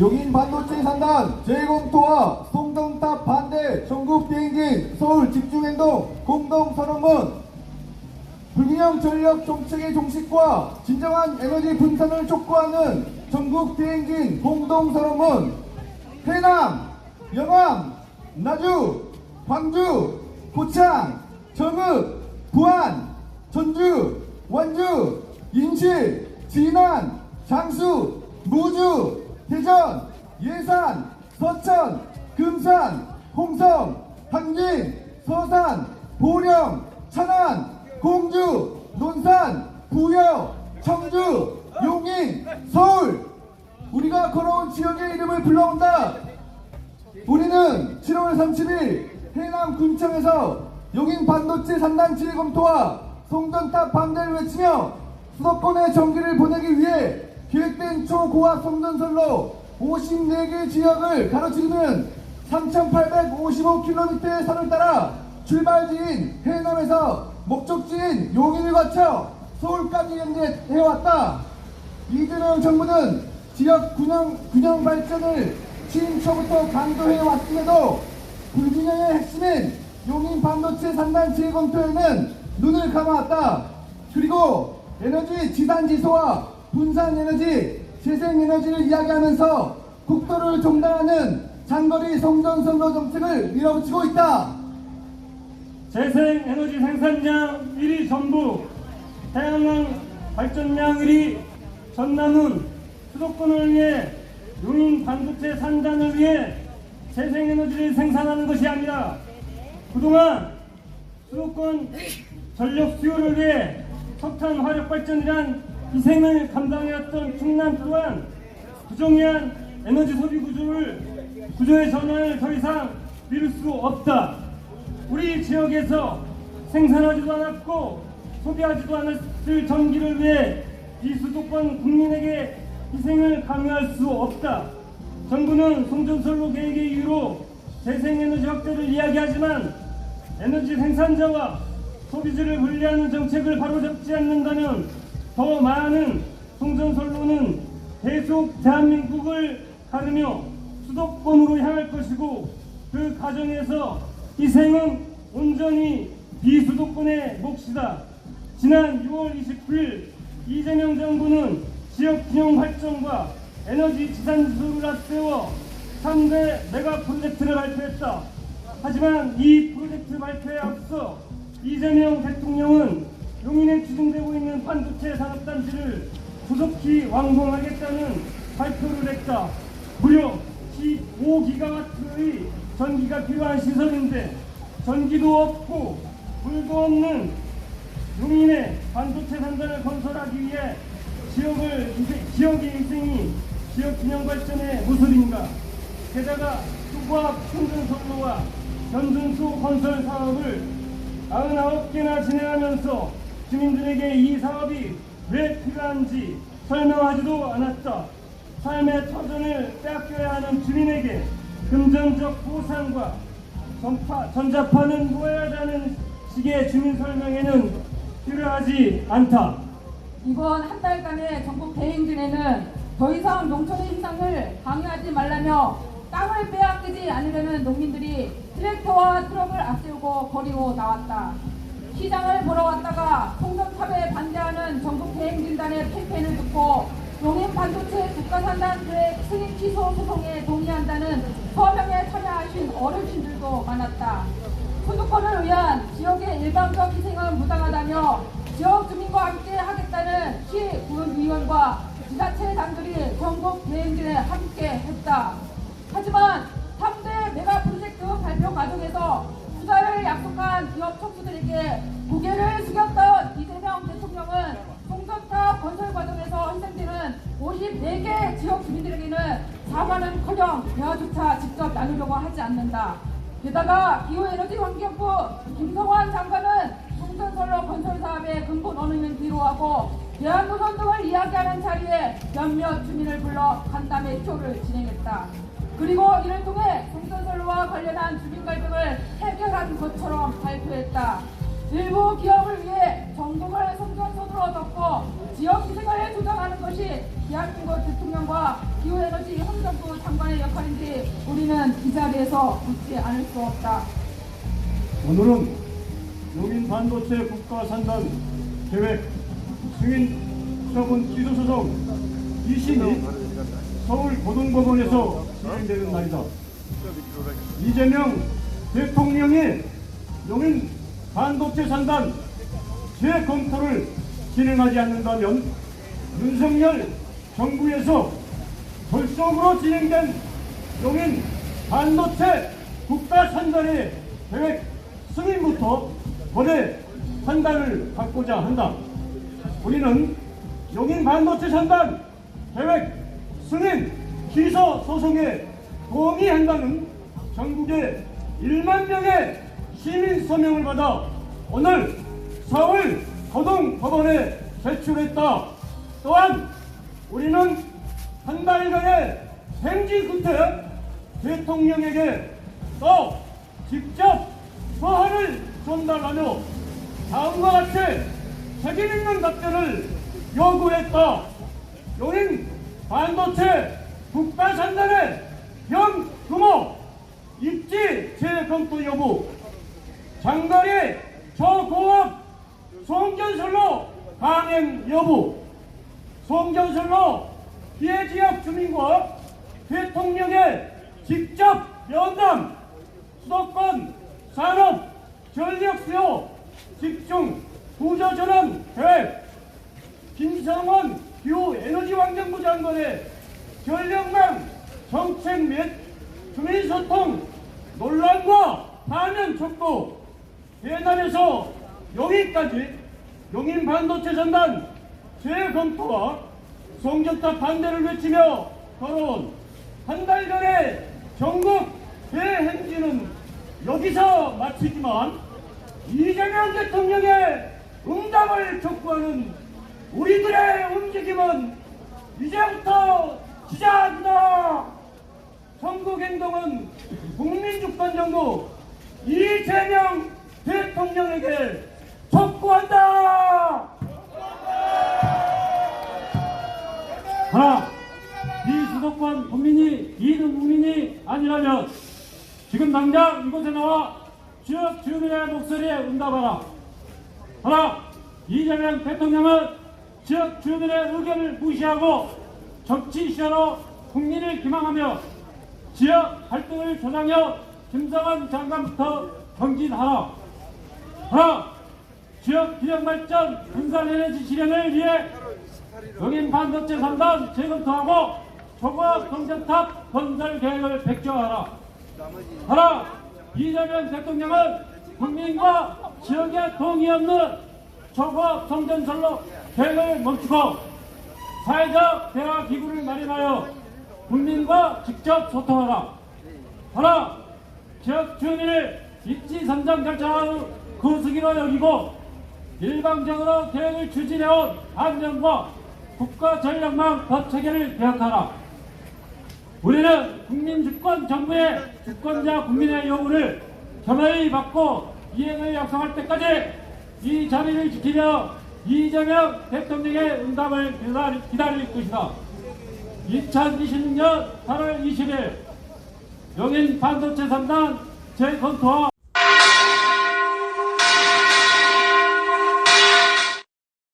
용인 반도체 산단 재검토와 송전탑 반대 전국 비행진 서울 집중행동 공동선언문 불균형 전력 정책의 종식과 진정한 에너지 분산을 촉구하는 전국 비행진 공동선언문 해남, 영암, 나주, 광주, 고창, 정읍, 부안, 전주, 완주, 인실, 진안, 장수, 무주, 대전, 예산, 서천, 금산, 홍성, 항진, 서산, 보령, 천안, 공주, 논산, 부여, 청주, 용인, 서울. 우리가 걸어온 지역의 이름을 불러온다. 우리는 7월 30일 해남 군청에서 용인 반도체 산단 재검토와 송전탑 반대를 외치며 수도권의 전기를 보내기 위해 계획된 초고압 송전선로 54개 지역을 가로지르는 3,855km의 선을 따라 출발지인 해남에서 목적지인 용인을 거쳐 서울까지 연대해왔다. 이재명 정부는 지역 균형 발전을 취임 초부터 강조해왔음에도 불균형의 핵심인 용인 반도체 산단 재검토에는 눈을 감아왔다. 그리고 에너지 지산지소와 분산에너지, 재생에너지를 이야기하면서 국토를 종단하는 장거리 송전선로 정책을 밀어붙이고 있다. 재생에너지 생산량 1위 전북, 태양광 발전량 1위 전남은 수도권을 위해 용인 반도체 산단을 위해 재생에너지를 생산하는 것이 아니라 그동안 수도권 전력 수요를 위해 석탄 화력 발전이란 희생을 감당해왔던 충남 또한 부정의한 에너지 소비 구조의 전환을 더 이상 미룰 수 없다. 우리 지역에서 생산하지도 않았고 소비하지도 않았을 전기를 위해 이 수도권 국민에게 희생을 강요할 수 없다. 정부는 송전선로 계획의 이유로 재생에너지 확대를 이야기하지만 에너지 생산자와 소비주를 분리하는 정책을 바로잡지 않는다면 더 많은 송전선로는 계속 대한민국을 가르며 수도권으로 향할 것이고 그 과정에서 희생은 온전히 비수도권의 몫이다. 지난 6월 29일 이재명 정부는 지역 균형 발전과 에너지 지산지소를 앞세워 3대 메가 프로젝트를 발표했다. 하지만 이 프로젝트 발표에 앞서 이재명 대통령은 용인에 추진되고 있는 반도체 산업단지를 조속히 완공하겠다는 발표를 했다. 무려 15기가와트의 전기가 필요한 시설인데 전기도 없고 물도 없는 용인에 반도체 산단을 건설하기 위해 지역의 희생이 지역 균형 발전의 모습인가. 게다가 초고압 송전선로와 변전소 건설 사업을 99개나 진행하면서 주민들에게 이 사업이 왜 필요한지 설명하지도 않았다. 삶의 터전을 빼앗겨야 하는 주민에게 금전적 보상과 전자파는 놓아야하는 식의 주민 설명에는 필요하지 않다. 이번 한 달간의 전국 대행진에는 더 이상 농촌의 힘상을 방해하지 말라며 땅을 빼앗기지 않으려는 농민들이 트랙터와 트럭을 앞세우고 거리로 나왔다. 시장을 보러 왔다가 송전탑에 반대하는 전국 대행진단의 캠페인을 듣고 용인 반도체 국가산단 계획 승인 취소 소송에 동의한다는 서명에 참여하신 어르신들도 많았다. 수도권을 위한 지역의 일방적 희생은 부당하다며 지역 주민과 함께 하겠다는 시 군의원과 지자체 당들이 전국 대행진에 함께 했다. 하지만 3대 메가 프로젝트 발표 과정에서 투자를 약속한 기업 척수들에게 고개를 숙였던 이재명 대통령은 송전탑 건설 과정에서 희생되는 54개 지역 주민들에게는 사과는커녕 대화조차 직접 나누려고 하지 않는다. 게다가 기후에너지환경부 김성환 장관은 송전선로 건설 사업의 근본 원인을 뒤로하고 대한노선 등을 이야기하는 자리에 몇몇 주민을 불러 간담회 쇼를 진행했다. 그리고 이를 통해 송전선로와 관련한 주민 갈등을 해결한 것처럼 발표했다. 일부 기업을 위해 전국을 송전선으로 덮고 지역 희생을 조장하는 것이 대한민국 대통령과 기후에너지 환경부 장관의 역할인지 우리는 이 자리에서 묻지 않을 수 없다. 오늘은 용인 반도체 국가 산단 계획 승인 처분 기소 소송 2심이 서울 고등법원에서 진행되는 날이다. 이재명 대통령이 용인 반도체 산단 재검토를 진행하지 않는다면 윤석열 정부에서 결속으로 진행된 용인 반도체 국가 산단의 계획 승인부터 거대 판단을 받고자 한다. 우리는 용인 반도체 산단 계획 승인 기소 소송에 동의한다는 전국의 1만 명의 시민 서명을 받아 오늘 서울 고등법원에 제출했다. 또한 우리는 한 달간의 생지 끝에 대통령에게 또 직접 서한을 전달하며 다음과 같이 책임있는 답변을 요구했다. 용인 반도체 국가 산단의 현 규모, 입지 재검토 여부, 장거리 초고압 송전선로 강행 여부, 송전선로 피해 지역 주민과 대통령의 직접 면담, 수도권 산업 전력 수요 집중 구조 전환 계획, 김성원 기후에너지환경부 장관의 전력망 정책 및 주민소통 논란과 파면 촉구, 해남에서 여기까지 용인 반도체 산단 재검토와 송전탑 반대를 외치며 걸어온 한 달간의 전국 대행진은 여기서 마치지만 이재명 대통령의 응답을 촉구하는 우리들의 움직임은 이제부터 시작이다. 선국행동은 국민주권정부 이재명 대통령에게 촉구한다. 하나, 비수도권 국민이 이등 국민이 아니라면 지금 당장 이곳에 나와 지역 주민의 목소리에 응답하라. 하나, 이재명 대통령은 지역 주민의 의견을 무시하고 정치 시야로 국민을 기망하며 지역 갈등을 조장하여 김성환 장관부터 정진하라. 하나, 지역 균형발전 분산에너지 실현을 위해 용인 반도체 산단 재검토하고 초고압 송전탑 건설 계획을 백지화하라. 하나, 이재명 대통령은 국민과 지역의 동의 없는 초고압 송전선로 계획을 멈추고 사회적 대화 기구를 마련하여 국민과 직접 소통하라. 하나, 지역 주민을 입지 선정 절차의 거수기로 여기고 일방적으로 계획을 추진해온 안전과 국가 전력망 법 체계를 개혁하라. 우리는 국민주권 정부의 주권자 국민의 요구를 겸허히 받고 이행을 약속할 때까지 이 자리를 지키며 이재명 대통령의 응답을 기다릴 것이다. 2026년 8월 20일 용인 반도체 산단 재검토와